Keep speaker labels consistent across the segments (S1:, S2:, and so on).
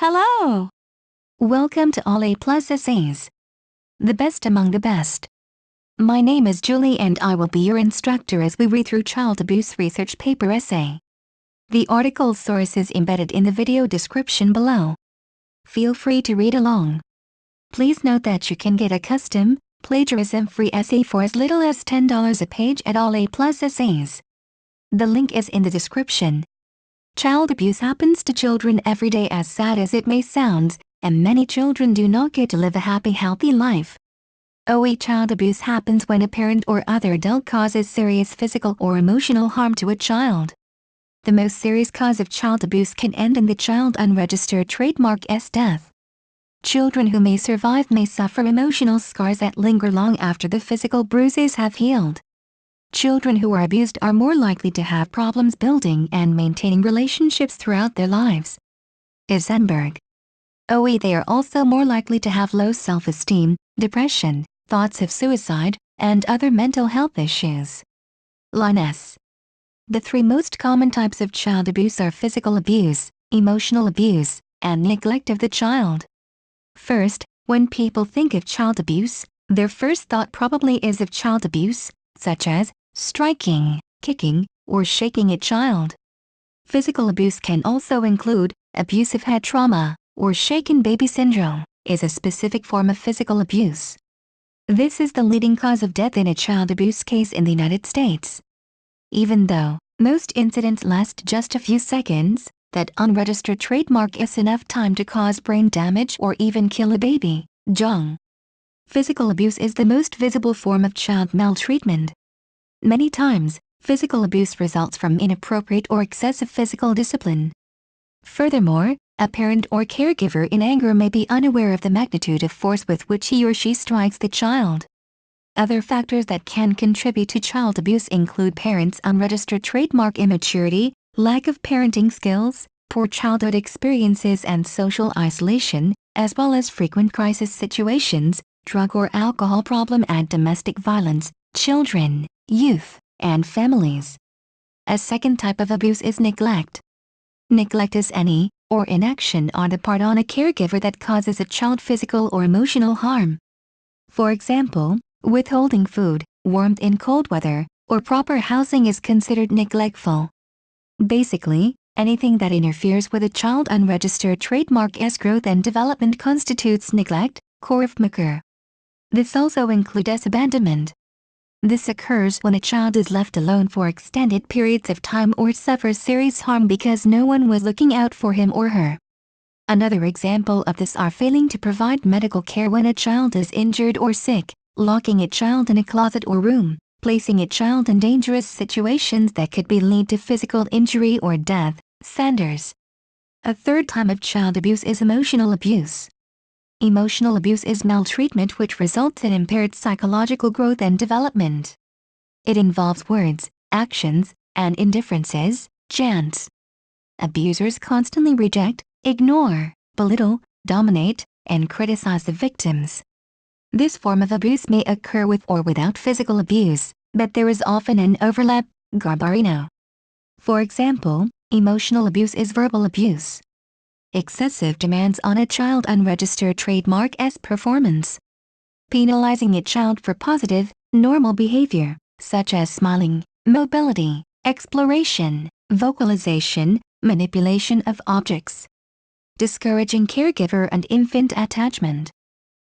S1: Hello! Welcome to A9AYTZ2HCZ, the best among the best. My name is Julie and I will be your instructor as we read through child abuse research paper essay. The article source is embedded in the video description below. Feel free to read along. Please note that you can get a custom, plagiarism-free essay for as little as $10 a page at A9AYTZ2HCZ. The link is in the description. Child abuse happens to children every day, as sad as it may sound, and many children do not get to live a happy, healthy life. Child abuse happens when a parent or other adult causes serious physical or emotional harm to a child. The most serious cause of child abuse can end in the child unregistered trademark S death. Children who may survive may suffer emotional scars that linger long after the physical bruises have healed. Children who are abused are more likely to have problems building and maintaining relationships throughout their lives. Eisenberg. They are also more likely to have low self-esteem, depression, thoughts of suicide, and other mental health issues. Linus. The three most common types of child abuse are physical abuse, emotional abuse, and neglect of the child. First, when people think of child abuse, their first thought probably is of child abuse, such as striking, kicking, or shaking a child. Physical abuse can also include abusive head trauma, or shaken baby syndrome, is a specific form of physical abuse. This is the leading cause of death in a child abuse case in the United States. Even though most incidents last just a few seconds, that unregistered trademark is enough time to cause brain damage or even kill a baby. Jung. Physical abuse is the most visible form of child maltreatment. Many times, physical abuse results from inappropriate or excessive physical discipline. Furthermore, a parent or caregiver in anger may be unaware of the magnitude of force with which he or she strikes the child. Other factors that can contribute to child abuse include parents' unregistered trademark immaturity, lack of parenting skills, poor childhood experiences and social isolation, as well as frequent crisis situations, drug or alcohol problem and domestic violence, children, youth, and families. A second type of abuse is neglect. Neglect is any or inaction on a caregiver that causes a child physical or emotional harm. For example, withholding food, warmth in cold weather, or proper housing is considered neglectful. Basically, anything that interferes with a child unregistered trademark's growth and development constitutes neglect, korfmaker. This also includes abandonment. This occurs when a child is left alone for extended periods of time or suffers serious harm because no one was looking out for him or her. Another example of this are failing to provide medical care when a child is injured or sick, locking a child in a closet or room, placing a child in dangerous situations that could lead to physical injury or death. Sanders. A third type of child abuse is emotional abuse. Emotional abuse is maltreatment which results in impaired psychological growth and development. It involves words, actions, and indifferences, chants. Abusers constantly reject, ignore, belittle, dominate, and criticize the victims. This form of abuse may occur with or without physical abuse, but there is often an overlap. Garbarino. For example, emotional abuse is verbal abuse. Excessive demands on a child unregistered trademark's performance. Penalizing a child for positive, normal behavior, such as smiling, mobility, exploration, vocalization, manipulation of objects. Discouraging caregiver and infant attachment.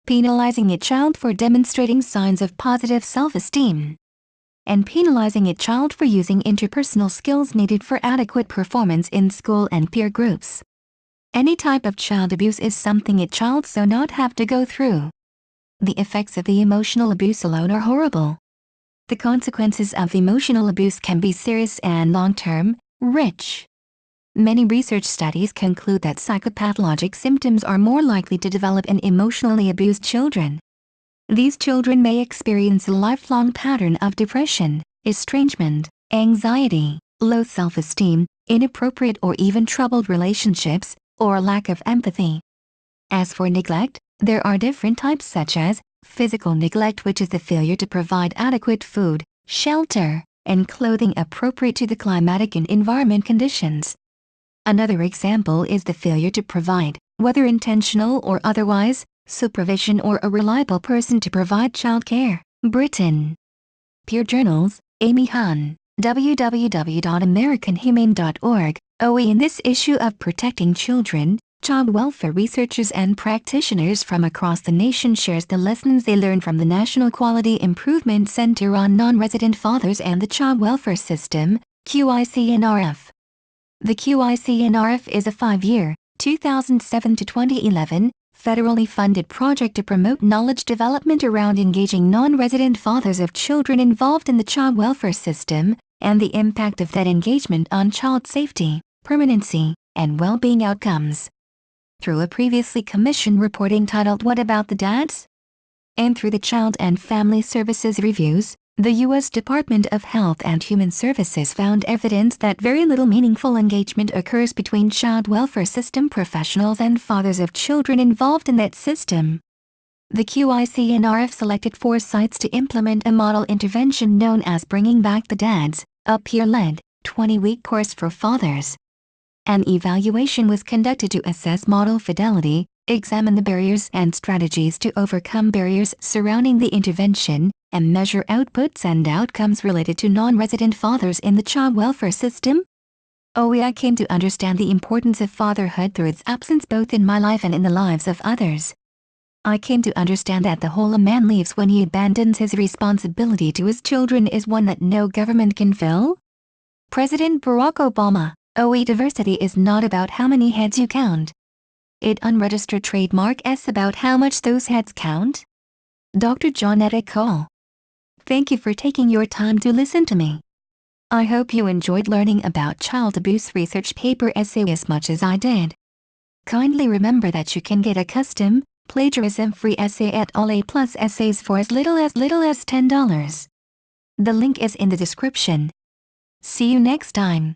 S1: Penalizing a child for demonstrating signs of positive self-esteem. And penalizing a child for using interpersonal skills needed for adequate performance in school and peer groups. Any type of child abuse is something a child should not have to go through. The effects of the emotional abuse alone are horrible. The consequences of emotional abuse can be serious and long-term. Rich. Many research studies conclude that psychopathologic symptoms are more likely to develop in emotionally abused children. These children may experience a lifelong pattern of depression, estrangement, anxiety, low self-esteem, inappropriate or even troubled relationships, or lack of empathy. As for neglect, there are different types such as physical neglect, which is the failure to provide adequate food, shelter, and clothing appropriate to the climatic and environment conditions. Another example is the failure to provide whether intentional or otherwise, supervision or a reliable person to provide childcare. Britain. Peer Journals, Amy Hahn, www.americanhumane.org. In this issue of Protecting Children, child welfare researchers and practitioners from across the nation shares the lessons they learned from the National Quality Improvement Center on Non-Resident Fathers and the Child Welfare System, QICNRF. The QICNRF is a 5-year, 2007 to 2011, federally funded project to promote knowledge development around engaging non-resident fathers of children involved in the child welfare system, and the impact of that engagement on child safety, permanency, and well-being outcomes. Through a previously commissioned report entitled What About the Dads? And through the Child and Family Services Reviews, the U.S. Department of Health and Human Services found evidence that very little meaningful engagement occurs between child welfare system professionals and fathers of children involved in that system. The QICNRF selected 4 sites to implement a model intervention known as Bringing Back the Dads, a peer-led, 20-week course for fathers. An evaluation was conducted to assess model fidelity, examine the barriers and strategies to overcome barriers surrounding the intervention, and measure outputs and outcomes related to non-resident fathers in the child welfare system. I came to understand the importance of fatherhood through its absence both in my life and in the lives of others. I came to understand that the hole a man leaves when he abandons his responsibility to his children is one that no government can fill. President Barack Obama. Diversity is not about how many heads you count. It unregistered trademark is about how much those heads count. Dr. Johnetta Cole. Thank you for taking your time to listen to me. I hope you enjoyed learning about child abuse research paper essay as much as I did. Kindly remember that you can get a custom, plagiarism-free essay at All A+ Essays for as little as $10. The link is in the description. See you next time.